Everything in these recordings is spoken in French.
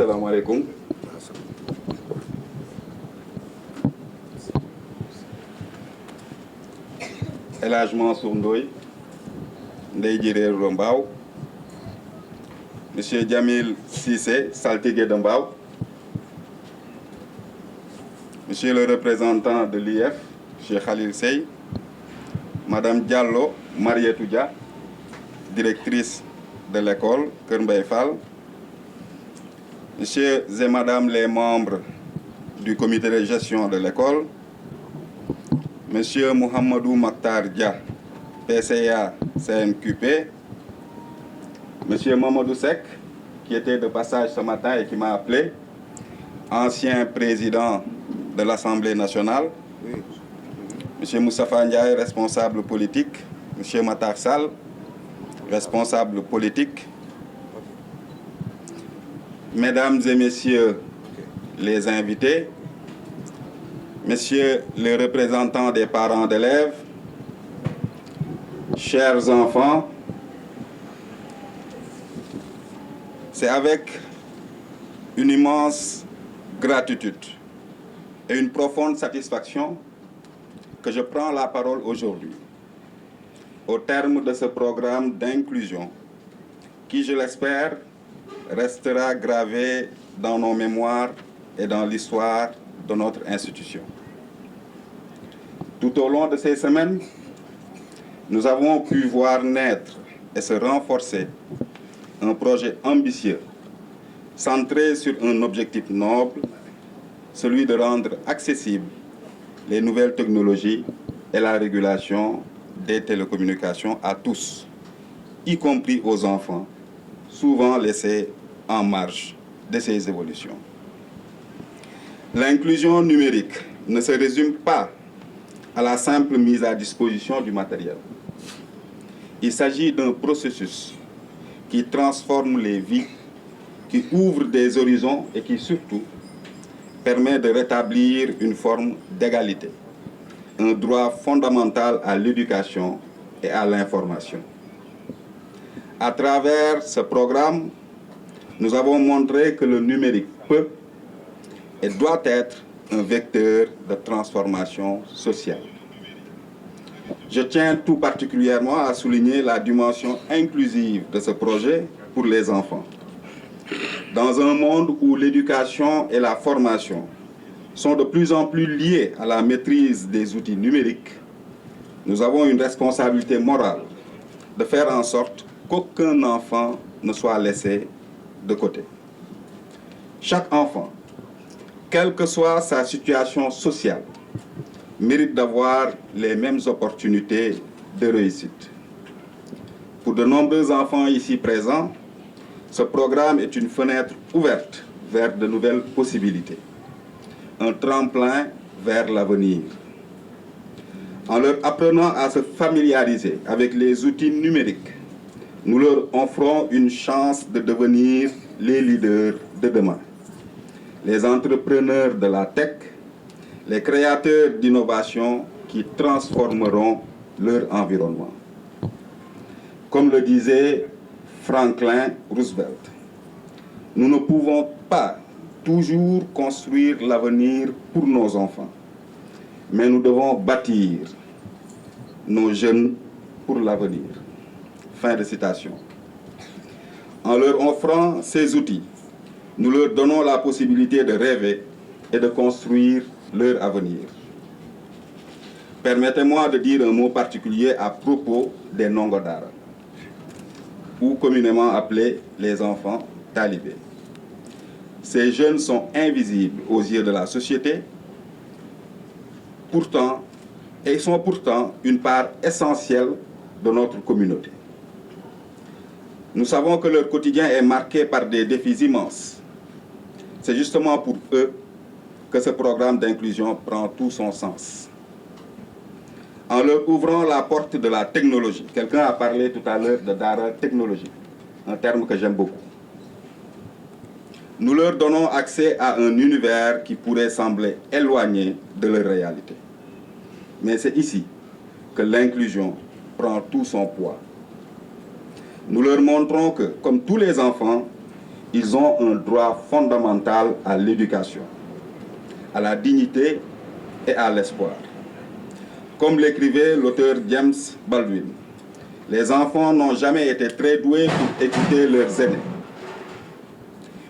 Assalamu alaikum. El Hadj Mansour Ndoye, Ndeye Djiré Mbao, Monsieur Djamil Cissé, saltigué de Mbao, Monsieur le représentant de l'IF, Monsieur Khalil Sey, Madame Diallo Marietou Dia, directrice de l'école Kër Mbaye Fall, Messieurs et Madame les membres du comité de gestion de l'école, Monsieur Mohamedou Maktar Dia, PCA CNQP, Monsieur Mamadou Sek, qui était de passage ce matin et qui m'a appelé, ancien président de l'Assemblée nationale, Monsieur Moustapha Ndiaye, responsable politique, Monsieur Matar Sall, responsable politique, Mesdames et Messieurs les invités, Messieurs les représentants des parents d'élèves, chers enfants, c'est avec une immense gratitude et une profonde satisfaction que je prends la parole aujourd'hui, au terme de ce programme d'inclusion qui, je l'espère, restera gravé dans nos mémoires et dans l'histoire de notre institution. Tout au long de ces semaines, nous avons pu voir naître et se renforcer un projet ambitieux, centré sur un objectif noble, celui de rendre accessibles les nouvelles technologies et la régulation des télécommunications à tous, y compris aux enfants, souvent laissés en marge de ces évolutions. L'inclusion numérique ne se résume pas à la simple mise à disposition du matériel. Il s'agit d'un processus qui transforme les vies, qui ouvre des horizons et qui surtout permet de rétablir une forme d'égalité, un droit fondamental à l'éducation et à l'information. À travers ce programme, nous avons montré que le numérique peut et doit être un vecteur de transformation sociale. Je tiens tout particulièrement à souligner la dimension inclusive de ce projet pour les enfants. Dans un monde où l'éducation et la formation sont de plus en plus liées à la maîtrise des outils numériques, nous avons une responsabilité morale de faire en sorte qu'aucun enfant ne soit laissé de côté. Chaque enfant, quelle que soit sa situation sociale, mérite d'avoir les mêmes opportunités de réussite. Pour de nombreux enfants ici présents, ce programme est une fenêtre ouverte vers de nouvelles possibilités, un tremplin vers l'avenir. En leur apprenant à se familiariser avec les outils numériques, nous leur offrons une chance de devenir les leaders de demain, les entrepreneurs de la tech, les créateurs d'innovation qui transformeront leur environnement. Comme le disait Franklin Roosevelt, nous ne pouvons pas toujours construire l'avenir pour nos enfants, mais nous devons bâtir nos jeunes pour l'avenir. Fin de citation. En leur offrant ces outils, nous leur donnons la possibilité de rêver et de construire leur avenir. Permettez-moi de dire un mot particulier à propos des Ndongo Dara, ou communément appelés les enfants talibés. Ces jeunes sont invisibles aux yeux de la société, et sont pourtant une part essentielle de notre communauté. Nous savons que leur quotidien est marqué par des défis immenses. C'est justement pour eux que ce programme d'inclusion prend tout son sens. En leur ouvrant la porte de la technologie, quelqu'un a parlé tout à l'heure de Dara technologie, un terme que j'aime beaucoup. Nous leur donnons accès à un univers qui pourrait sembler éloigné de leur réalité. Mais c'est ici que l'inclusion prend tout son poids. Nous leur montrons que, comme tous les enfants, ils ont un droit fondamental à l'éducation, à la dignité et à l'espoir. Comme l'écrivait l'auteur James Baldwin, les enfants n'ont jamais été très doués pour écouter leurs aînés,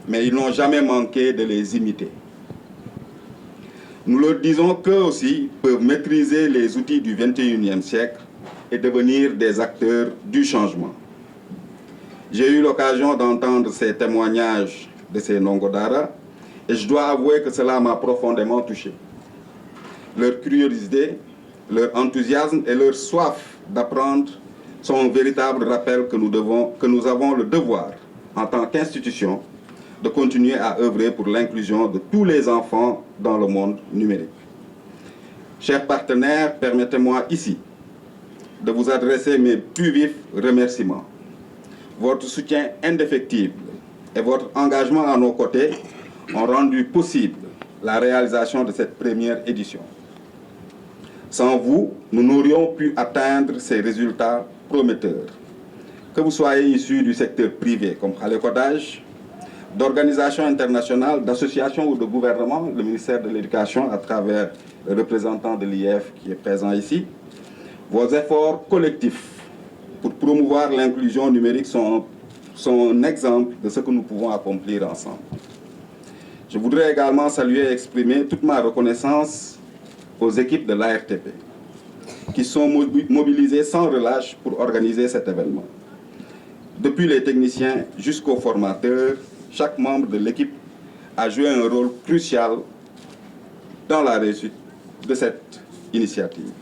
mais ils n'ont jamais manqué de les imiter. Nous leur disons qu'eux aussi peuvent maîtriser les outils du XXIe siècle et devenir des acteurs du changement. J'ai eu l'occasion d'entendre ces témoignages de ces Ndongo-Dara et je dois avouer que cela m'a profondément touché. Leur curiosité, leur enthousiasme et leur soif d'apprendre sont un véritable rappel que nous avons le devoir, en tant qu'institution, de continuer à œuvrer pour l'inclusion de tous les enfants dans le monde numérique. Chers partenaires, permettez-moi ici de vous adresser mes plus vifs remerciements. Votre soutien indéfectible et votre engagement à nos côtés ont rendu possible la réalisation de cette première édition. Sans vous, nous n'aurions pu atteindre ces résultats prometteurs. Que vous soyez issus du secteur privé comme Khalé Kodaj, d'organisations internationales, d'associations ou de gouvernements, le ministère de l'Éducation à travers le représentant de l'IEF qui est présent ici, vos efforts collectifs pour promouvoir l'inclusion numérique sont un exemple de ce que nous pouvons accomplir ensemble. Je voudrais également saluer et exprimer toute ma reconnaissance aux équipes de l'ARTP qui sont mobilisées sans relâche pour organiser cet événement. Depuis les techniciens jusqu'aux formateurs, chaque membre de l'équipe a joué un rôle crucial dans la réussite de cette initiative.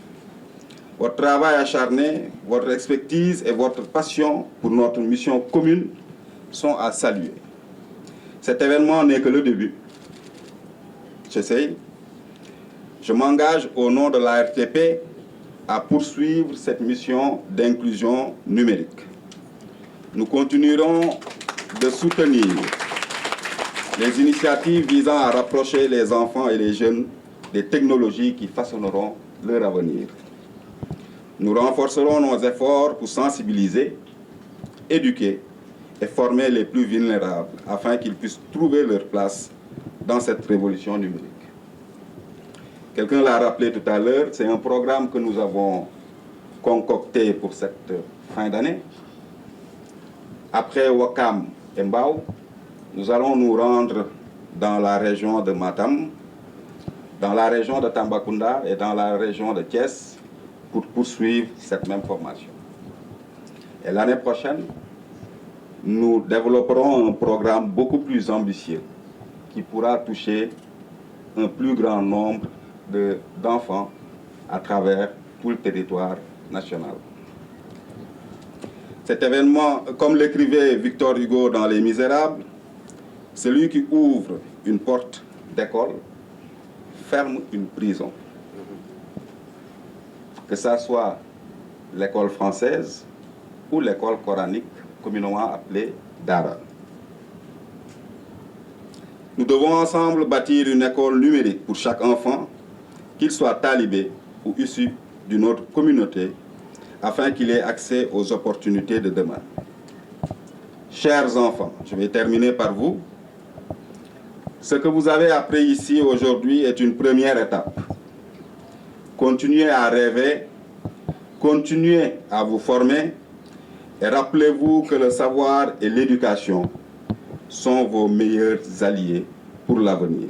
Votre travail acharné, votre expertise et votre passion pour notre mission commune sont à saluer. Cet événement n'est que le début. Je m'engage au nom de l'ARTP à poursuivre cette mission d'inclusion numérique. Nous continuerons de soutenir les initiatives visant à rapprocher les enfants et les jeunes des technologies qui façonneront leur avenir. Nous renforcerons nos efforts pour sensibiliser, éduquer et former les plus vulnérables afin qu'ils puissent trouver leur place dans cette révolution numérique. Quelqu'un l'a rappelé tout à l'heure, c'est un programme que nous avons concocté pour cette fin d'année. Après Ouakam et Mbao, nous allons nous rendre dans la région de Matam, dans la région de Tambacounda et dans la région de Thiès pour poursuivre cette même formation. Et l'année prochaine, nous développerons un programme beaucoup plus ambitieux qui pourra toucher un plus grand nombre d'enfants à travers tout le territoire national. Cet événement, comme l'écrivait Victor Hugo dans Les Misérables, celui qui ouvre une porte d'école ferme une prison. Que ça soit l'école française ou l'école coranique, communément appelée Dara. Nous devons ensemble bâtir une école numérique pour chaque enfant, qu'il soit talibé ou issu d'une autre communauté, afin qu'il ait accès aux opportunités de demain. Chers enfants, je vais terminer par vous. Ce que vous avez appris ici aujourd'hui est une première étape. Continuez à rêver, continuez à vous former et rappelez-vous que le savoir et l'éducation sont vos meilleurs alliés pour l'avenir.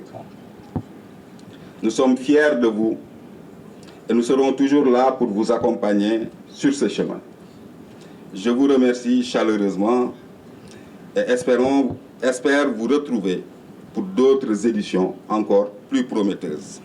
Nous sommes fiers de vous et nous serons toujours là pour vous accompagner sur ce chemin. Je vous remercie chaleureusement et espère vous retrouver pour d'autres éditions encore plus prometteuses.